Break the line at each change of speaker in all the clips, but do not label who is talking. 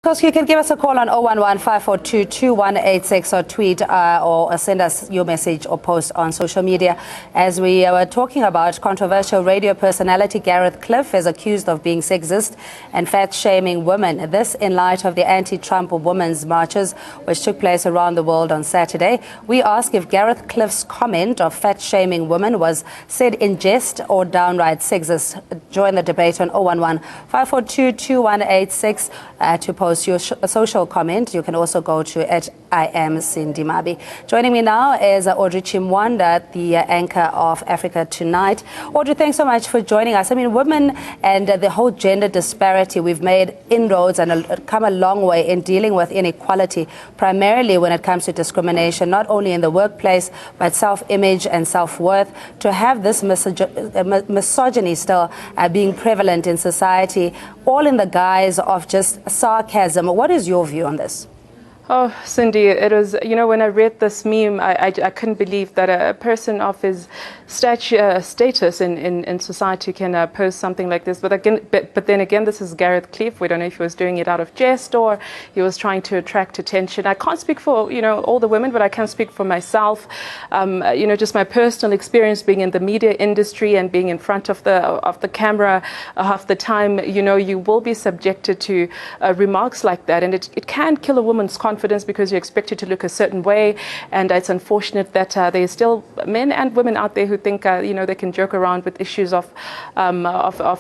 Of course, you can give us a call on 011-542-2186 or tweet or send us your message or post on social media. As we were talking about, controversial radio personality Gareth Cliff is accused of being sexist and fat-shaming women. This in light of the anti-Trump women's marches which took place around the world on Saturday. We ask if Gareth Cliff's comment of fat-shaming women was said in jest or downright sexist. Join the debate on 011-542-2186 to post your social comment. You can also go to @IamCindyMabi. Joining me now is Audrey Chimwanda, the anchor of Africa Tonight. Audrey, thanks so much for joining us. I mean, women and the whole gender disparity, we've made inroads and come a long way in dealing with inequality, primarily when it comes to discrimination, not only in the workplace, but self-image and self-worth. To have this misogyny still being prevalent in society, all in the guise of just sarcasm. What is your view on this?
Oh, Cindy, it was, when I read this meme, I couldn't believe that a person of his status in society can post something like this. But then again, this is Gareth Cliff. We don't know if he was doing it out of jest or he was trying to attract attention. I can't speak for, all the women, but I can speak for myself. Just my personal experience being in the media industry and being in front of the camera half the time, you will be subjected to remarks like that. And it can kill a woman's confidence because you're expected to look a certain way, and it's unfortunate that there are still men and women out there who think they can joke around with issues of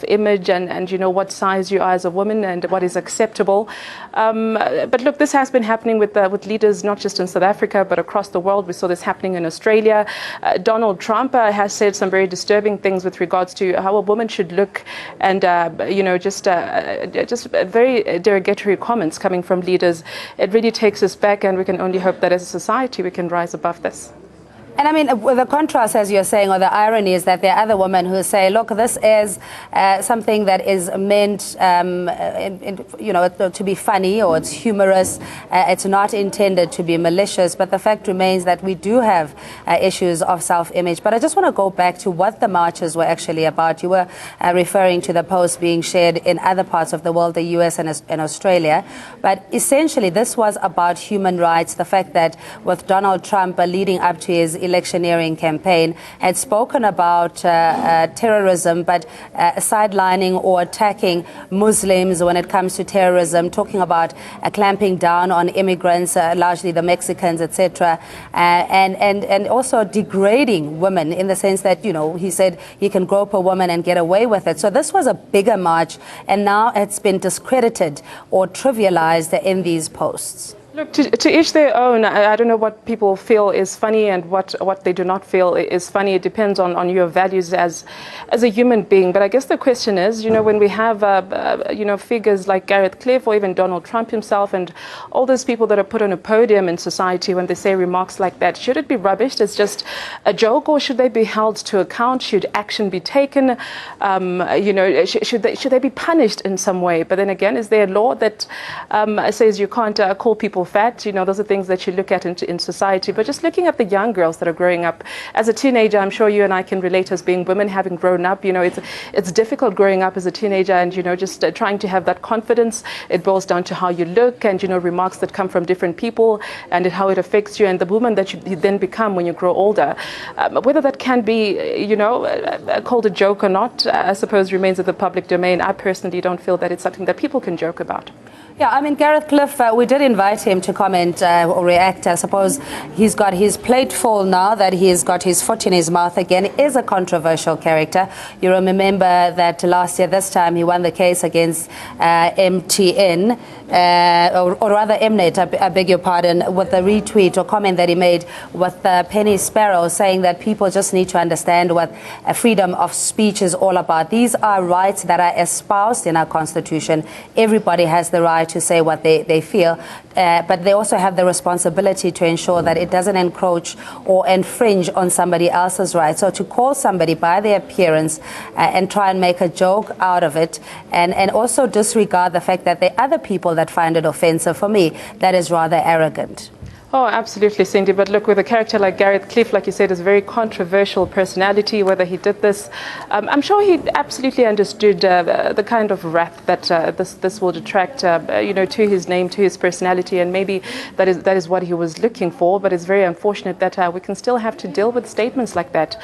image and what size you are as a woman and what is acceptable. But look, this has been happening with leaders not just in South Africa but across the world. We saw this happening in Australia. Donald Trump has said some very disturbing things with regards to how a woman should look, and just very derogatory comments coming from leaders. It really takes us back, and we can only hope that as a society we can rise above this.
And I mean, the contrast, as you're saying, or the irony is that there are other women who say, look, this is something that is meant, to be funny, or it's humorous. It's not intended to be malicious. But the fact remains that we do have issues of self-image. But I just want to go back to what the marches were actually about. You were referring to the posts being shared in other parts of the world, the US and Australia. But essentially, this was about human rights. The fact that with Donald Trump leading up to his electioneering campaign had spoken about terrorism, but sidelining or attacking Muslims when it comes to terrorism, talking about clamping down on immigrants, largely the Mexicans, etc., and also degrading women in the sense that, he said he can grope a woman and get away with it. So this was a bigger march, and now it's been discredited or trivialized in these posts.
Look, to each their own. I don't know what people feel is funny and what they do not feel is funny. It depends on your values as a human being. But I guess the question is, when we have, figures like Gareth Cliff or even Donald Trump himself and all those people that are put on a podium in society, when they say remarks like that, should it be rubbished as just a joke, or should they be held to account? Should action be taken? Should they be punished in some way? But then again, is there a law that says you can't call people fat? Those are things that you look at in society. But just looking at the young girls that are growing up as a teenager, I'm sure you and I can relate as being women, having grown up. It's difficult growing up as a teenager and just trying to have that confidence. It boils down to how you look and remarks that come from different people and how it affects you and the woman that you then become when you grow older. Whether that can be called a joke or not, I suppose remains in the public domain. I personally don't feel that it's something that people can joke about.
Yeah, I mean, Gareth Cliff, we did invite him to comment or react. I suppose he's got his plate full now that he's got his foot in his mouth again. He is a controversial character. You remember that last year, this time, he won the case against MTN, or rather Mnet, I beg your pardon, with the retweet or comment that he made with Penny Sparrow, saying that people just need to understand what freedom of speech is all about. These are rights that are espoused in our Constitution. Everybody has the right to say what they feel, but they also have the responsibility to ensure that it doesn't encroach or infringe on somebody else's rights. So to call somebody by their appearance and try and make a joke out of it, and also disregard the fact that there are other people that find it offensive, for me, that is rather arrogant.
Oh, absolutely, Cindy. But look, with a character like Gareth Cliff, like you said, is a very controversial personality, whether he did this, I'm sure he absolutely understood the kind of wrath that this will detract, to his name, to his personality, and maybe that is what he was looking for. But it's very unfortunate that we can still have to deal with statements like that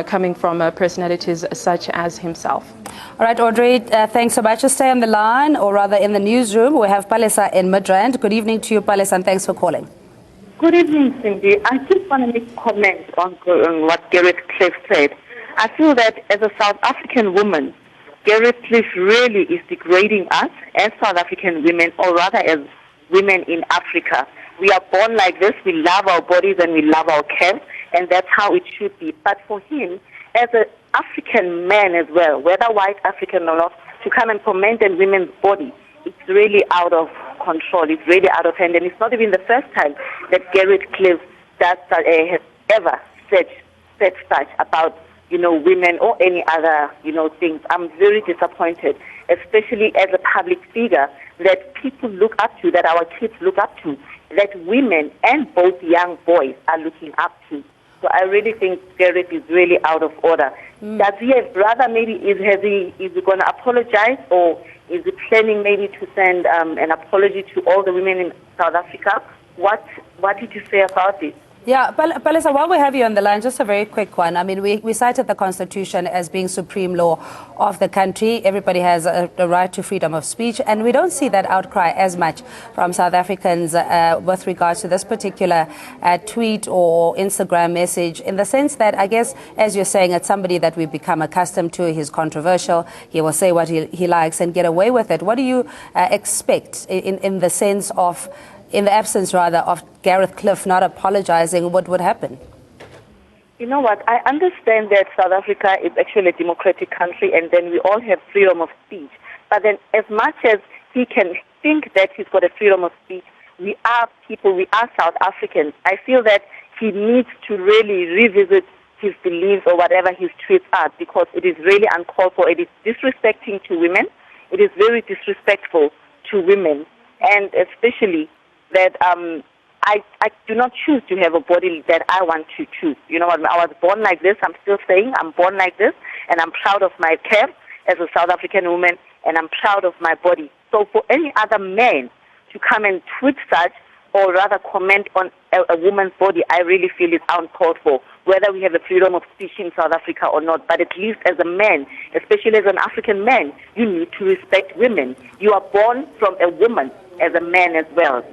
coming from personalities such as himself.
All right, Audrey, thanks so much. Just stay on the line, or rather in the newsroom. We have Palesa in Midrand. Good evening to you, Palesa, and thanks for calling.
Good evening, Cindy. I just want to make a comment on what Gareth Cliff said. I feel that as a South African woman, Gareth Cliff really is degrading us as South African women, or rather as women in Africa. We are born like this. We love our bodies and we love our curves, and that's how it should be. But for him, as an African man as well, whether white African or not, to come and comment on women's body, it's really out of control. It's really out of hand, and it's not even the first time that Gareth Cliff has ever said such about women or any other things. I'm very disappointed, especially as a public figure that people look up to, that our kids look up to, that women and both young boys are looking up to. So I really think Gareth is really out of order. Does he have brother? Maybe is he going to apologize, or is he planning maybe to send an apology to all the women in South Africa? What did you say about it?
Yeah, Palesa, while we have you on the line, just a very quick one. I mean, we cited the Constitution as being supreme law of the country. Everybody has a right to freedom of speech, and we don't see that outcry as much from South Africans with regards to this particular tweet or Instagram message, in the sense that, I guess, as you're saying, it's somebody that we've become accustomed to. He's controversial. He will say what he likes and get away with it. What do you expect in the sense of, in the absence, rather, of Gareth Cliff not apologizing, what would happen?
You know what? I understand that South Africa is actually a democratic country, and then we all have freedom of speech. But then as much as he can think that he's got a freedom of speech, we are people, we are South Africans. I feel that he needs to really revisit his beliefs or whatever his tweets are, because it is really uncalled for. It is disrespecting to women. It is very disrespectful to women, and especially that I do not choose to have a body that I want to choose. You know what? I was born like this. I'm still saying I'm born like this, and I'm proud of my curves as a South African woman, and I'm proud of my body. So for any other man to come and tweet such, or rather comment on a woman's body, I really feel it's uncalled for, whether we have the freedom of speech in South Africa or not. But at least as a man, especially as an African man, you need to respect women. You are born from a woman as a man as well,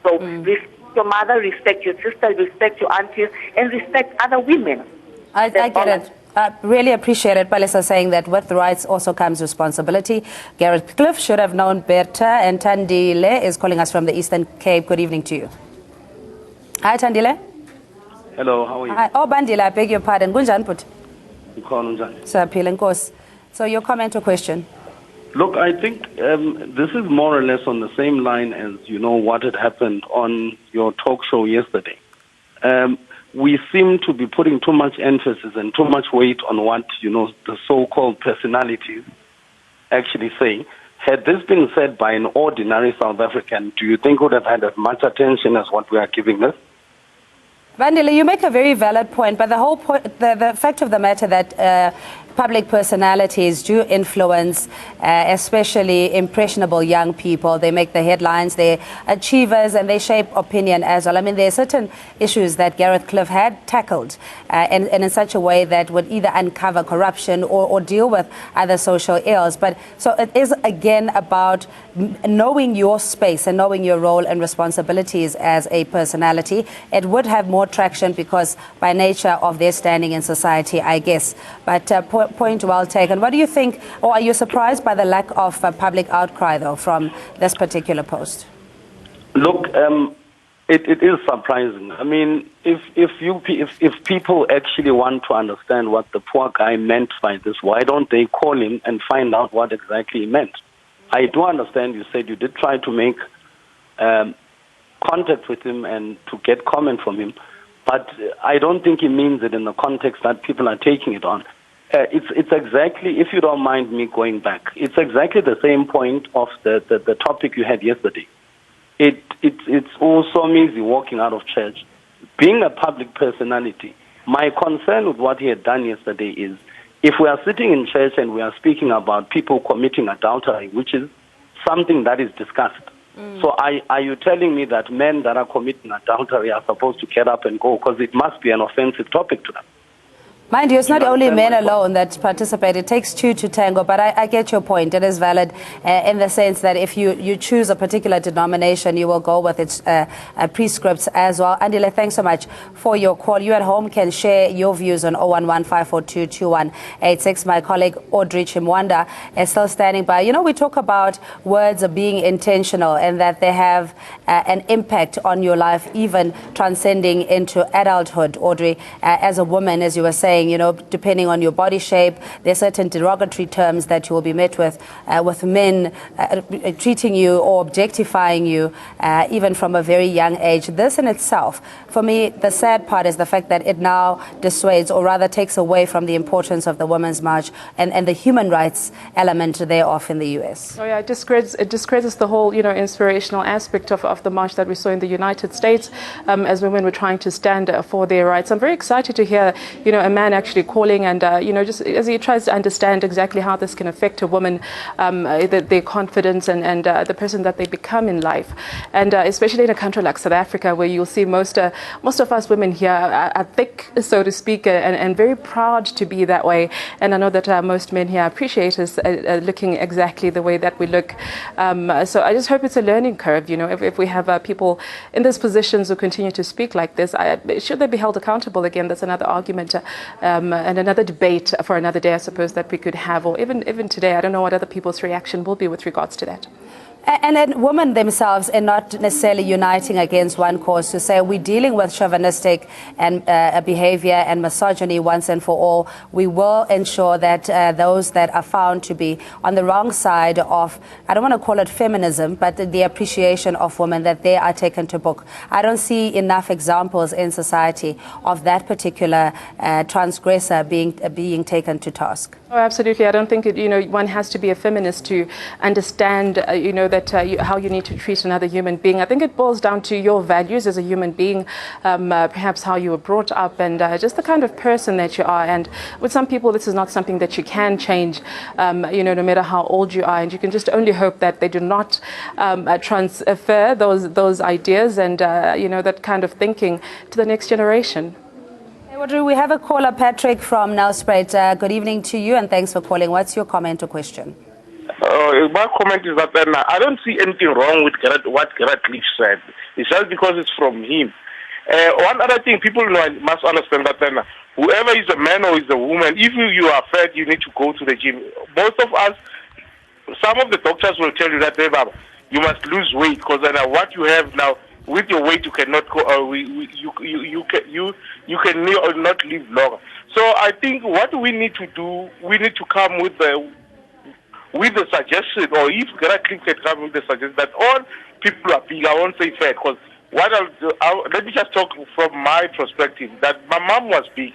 So respect your mother, respect your sister, respect your aunties, and respect other women.
I get it. I really appreciate it. Palesa saying that with rights also comes responsibility. Gareth Cliff should have known better. And Tandile is calling us from the Eastern Cape. Good evening to you. Hi, Tandile.
Hello, how are you?
Hi. Oh, Bandile, I beg your pardon. Gunjan put.
Sir,
So your comment or question?
Look, I think this is more or less on the same line as, what had happened on your talk show yesterday. We seem to be putting too much emphasis and too much weight on what, the so-called personalities actually say. Had this been said by an ordinary South African, do you think would have had as much attention as what we are giving this?
Vandile, you make a very valid point, but the whole point, the fact of the matter that public personalities do influence, especially impressionable young people. They make the headlines, they're achievers, and they shape opinion as well. I mean, there are certain issues that Gareth Cliff had tackled and in such a way that would either uncover corruption or deal with other social ills. But so it is, again, about knowing your space and knowing your role and responsibilities as a personality. It would have more traction because by nature of their standing in society, I guess. But point well taken. What do you think, or are you surprised by the lack of public outcry, though, from this particular post?
Look, it is surprising. I mean, if people actually want to understand what the poor guy meant by this, why don't they call him and find out what exactly he meant? I do understand you said you did try to make contact with him and to get comment from him, but I don't think he means it in the context that people are taking it on. It's exactly, if you don't mind me going back, it's exactly the same point of the topic you had yesterday. it's also easy walking out of church. Being a public personality, my concern with what he had done yesterday is, if we are sitting in church and we are speaking about people committing adultery, which is something that is discussed, so are you telling me that men that are committing adultery are supposed to get up and go? Because it must be an offensive topic to them.
Mind you, it's not only men alone that participate. It takes two to tango, but I get your point. It is valid in the sense that if you choose a particular denomination, you will go with its prescripts as well. Andile, thanks so much for your call. You at home can share your views on 011-542-2186. My colleague Audrey Chimwanda is still standing by. You know, we talk about words being intentional and that they have an impact on your life, even transcending into adulthood. Audrey, as a woman, as you were saying, you know, depending on your body shape, there are certain derogatory terms that you will be met with men treating you or objectifying you, even from a very young age. This in itself, for me, the sad part is the fact that it now dissuades, or rather takes away from the importance of the Women's March and the human rights element thereof in the U.S.
Oh yeah, it discredits the whole, you know, inspirational aspect of the march that we saw in the United States, as women were trying to stand for their rights. I'm very excited to hear, you know, a man actually calling and, you know, just as he tries to understand exactly how this can affect a woman, their confidence and the person that they become in life. And especially in a country like South Africa, where you'll see most of us women here are thick, so to speak, and very proud to be that way. And I know that most men here appreciate us looking exactly the way that we look. So I just hope it's a learning curve, you know, if we have people in these positions who continue to speak like this, should they be held accountable again? That's another argument. And another debate for another day, I suppose, that we could have, or even today. I don't know what other people's reaction will be with regards to that.
And then women themselves are not necessarily uniting against one cause to say we're dealing with chauvinistic and behavior and misogyny once and for all. We will ensure that those that are found to be on the wrong side of, I don't want to call it feminism, but the appreciation of women, that they are taken to book. I don't see enough examples in society of that particular transgressor being taken to task.
Oh, absolutely. I don't think one has to be a feminist to understand, that how you need to treat another human being. I think it boils down to your values as a human being, perhaps how you were brought up, and just the kind of person that you are. And with some people, this is not something that you can change, no matter how old you are. And you can just only hope that they do not transfer those ideas and that kind of thinking to the next generation.
We have a caller, Patrick from Nelspruit. Good evening to you, and thanks for calling. What's your comment or question?
My comment is that I don't see anything wrong with what Gareth Cliff said. It's just because it's from him. One other thing, people must understand that whoever is a man or is a woman, if you are fat, you need to go to the gym. Most of us, some of the doctors will tell you that, hey, Baba, you must lose weight because what you have now, with your weight, you cannot go. You can not live longer. So I think what we need to do, we need to come with the suggestion, or if Gareth Cliff can come with the suggestion that all people are big. I won't say fat, because let me just talk from my perspective. That my mom was big.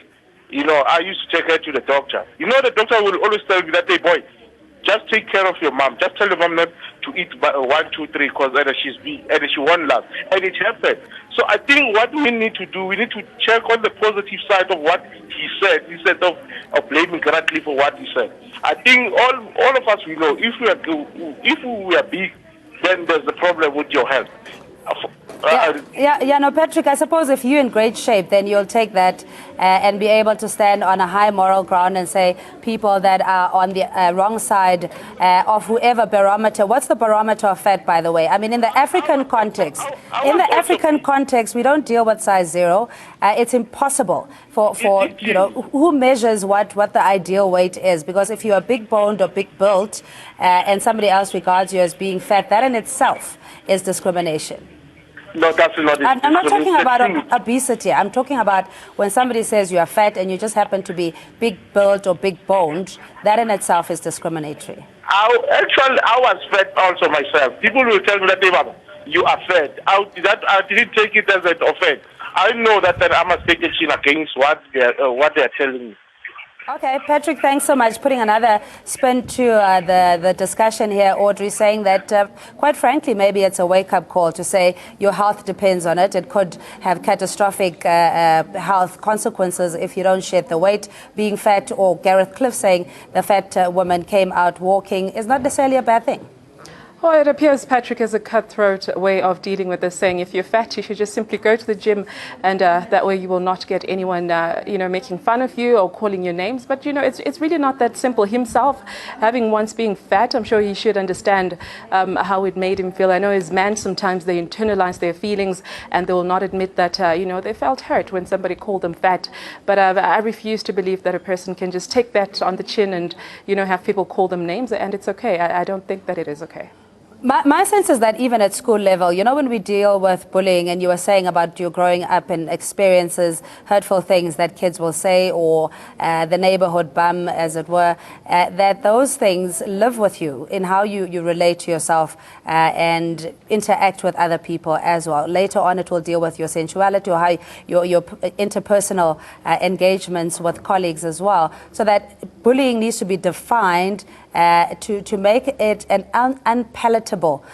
I used to take her to the doctor. The doctor will always tell me that, hey boy, just take care of your mom. Just tell your mom not to eat 1, 2, 3 because she's big and she won't last. And it happened. So I think what we need to do, we need to check on the positive side of what he said instead of blaming Gareth Cliff for what he said. I think all of us, we know if we are big, then there's a problem with your health.
Patrick, I suppose if you're in great shape, then you'll take that and be able to stand on a high moral ground and say people that are on the wrong side of whoever barometer. What's the barometer of fat, by the way? I mean, in the African context, we don't deal with size 0. It's impossible for who measures what the ideal weight is, because if you are big boned or big built and somebody else regards you as being fat, that in itself is discrimination.
No, that's not.
I'm not talking about obesity. I'm talking about when somebody says you are fat and you just happen to be big built or big boned. That in itself is discriminatory.
I was fat also myself. People will tell me that, hey, Mama, you are fat. I didn't take it as an offense. I know that I must take action against what they are telling me.
Okay, Patrick, thanks so much. Putting another spin to the discussion here, Audrey, saying that, quite frankly, maybe it's a wake-up call to say your health depends on it. It could have catastrophic health consequences if you don't shed the weight. Being fat, or Gareth Cliff saying the fat woman came out walking, is not necessarily a bad thing.
Well, it appears Patrick has a cutthroat way of dealing with this, saying if you're fat, you should just simply go to the gym, and that way you will not get anyone, making fun of you or calling you names. But, it's really not that simple. Himself, having once been fat, I'm sure he should understand how it made him feel. I know as men, sometimes they internalize their feelings and they will not admit that, they felt hurt when somebody called them fat. But I refuse to believe that a person can just take that on the chin and, have people call them names, and it's okay. I don't think that it is okay.
My sense is that even at school level, when we deal with bullying, and you were saying about you growing up in experiences, hurtful things that kids will say, or the neighborhood bum, as it were, that those things live with you in how you relate to yourself and interact with other people as well. Later on, it will deal with your sensuality or how your interpersonal engagements with colleagues as well. So that bullying needs to be defined to make it an unpalatable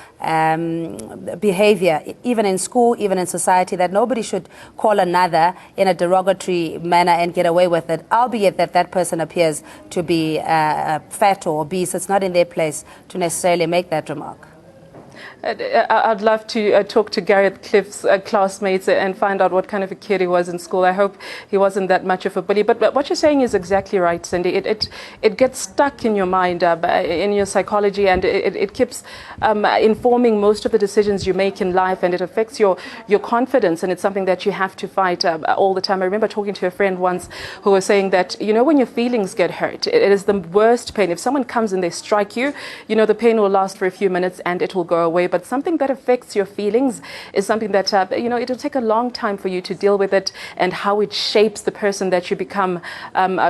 behavior, even in school, even in society, that nobody should call another in a derogatory manner and get away with it, albeit that person appears to be fat or obese. It's not in their place to necessarily make that remark.
I'd love to talk to Gareth Cliff's classmates and find out what kind of a kid he was in school. I hope he wasn't that much of a bully. But what you're saying is exactly right, Cindy. It gets stuck in your mind, in your psychology, and it keeps informing most of the decisions you make in life, and it affects your confidence, and it's something that you have to fight all the time. I remember talking to a friend once who was saying that, when your feelings get hurt, it is the worst pain. If someone comes and they strike you, the pain will last for a few minutes and it will go away. But something that affects your feelings is something that, it'll take a long time for you to deal with it, and how it shapes the person that you become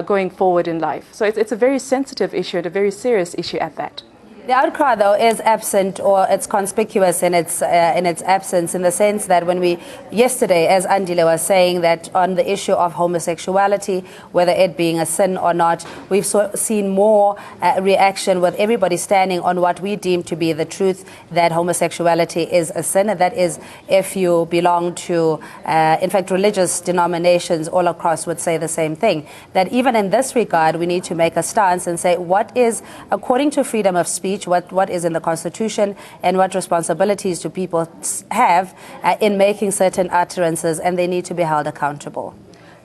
going forward in life. So it's a very sensitive issue, and a very serious issue at that.
The outcry, though, is absent, or it's conspicuous in its absence, in the sense that when yesterday, as Andile was saying, that on the issue of homosexuality, whether it being a sin or not, we've seen more reaction with everybody standing on what we deem to be the truth, that homosexuality is a sin. And that is, if you belong to, in fact, religious denominations all across would say the same thing, that even in this regard, we need to make a stance and say what is, according to freedom of speech, what is in the Constitution, and what responsibilities do people have in making certain utterances, and they need to be held accountable.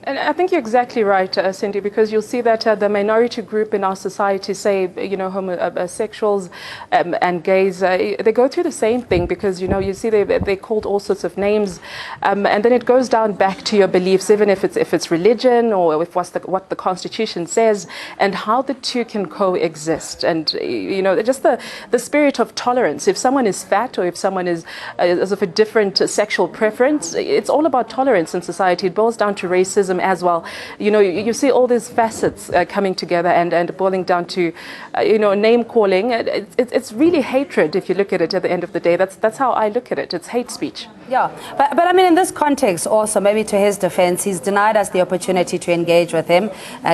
And I think you're exactly right, Cindy, because you'll see that the minority group in our society, say, homosexuals and gays, they go through the same thing, because, you see they're called all sorts of names. And then it goes down back to your beliefs, even if it's religion, or if what the Constitution says, and how the two can coexist. And, just the spirit of tolerance. If someone is fat, or if someone is of a different sexual preference, it's all about tolerance in society. It boils down to racism as well. You see all these facets coming together and boiling down to, name calling. It's really hatred if you look at it at the end of the day. That's how I look at it. It's hate speech.
Yeah, but I mean, in this context also, maybe to his defense, he's denied us the opportunity to engage with him,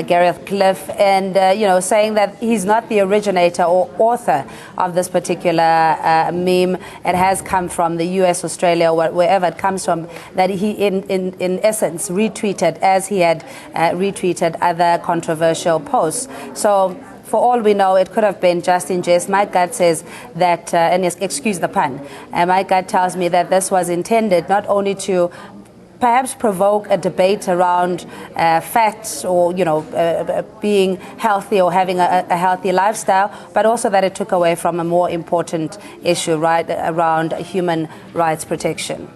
Gareth Cliff, and, saying that he's not the originator or author of this particular meme. It has come from the US, Australia, wherever it comes from, that he, in essence, retweeted as he had retweeted other controversial posts. So, for all we know, it could have been just in jest. My gut says that, and excuse the pun, my gut tells me that this was intended not only to perhaps provoke a debate around fat, or, being healthy or having a healthy lifestyle, but also that it took away from a more important issue, right, around human rights protection.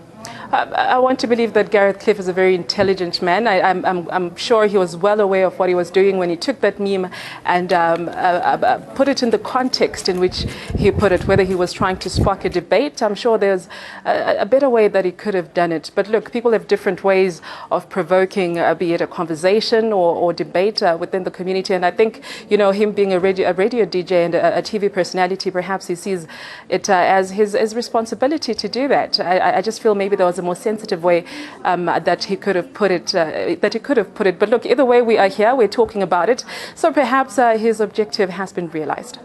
I want to believe that Gareth Cliff is a very intelligent man. I'm sure he was well aware of what he was doing when he took that meme and put it in the context in which he put it, whether he was trying to spark a debate. I'm sure there's a better way that he could have done it. But look, people have different ways of provoking, be it a conversation or debate within the community. And I think, him being a radio DJ and a TV personality, perhaps he sees it as his responsibility to do that. I just feel maybe there was was a more sensitive way that he could have put it. But look, either way, we are here. We're talking about it. So perhaps his objective has been realized.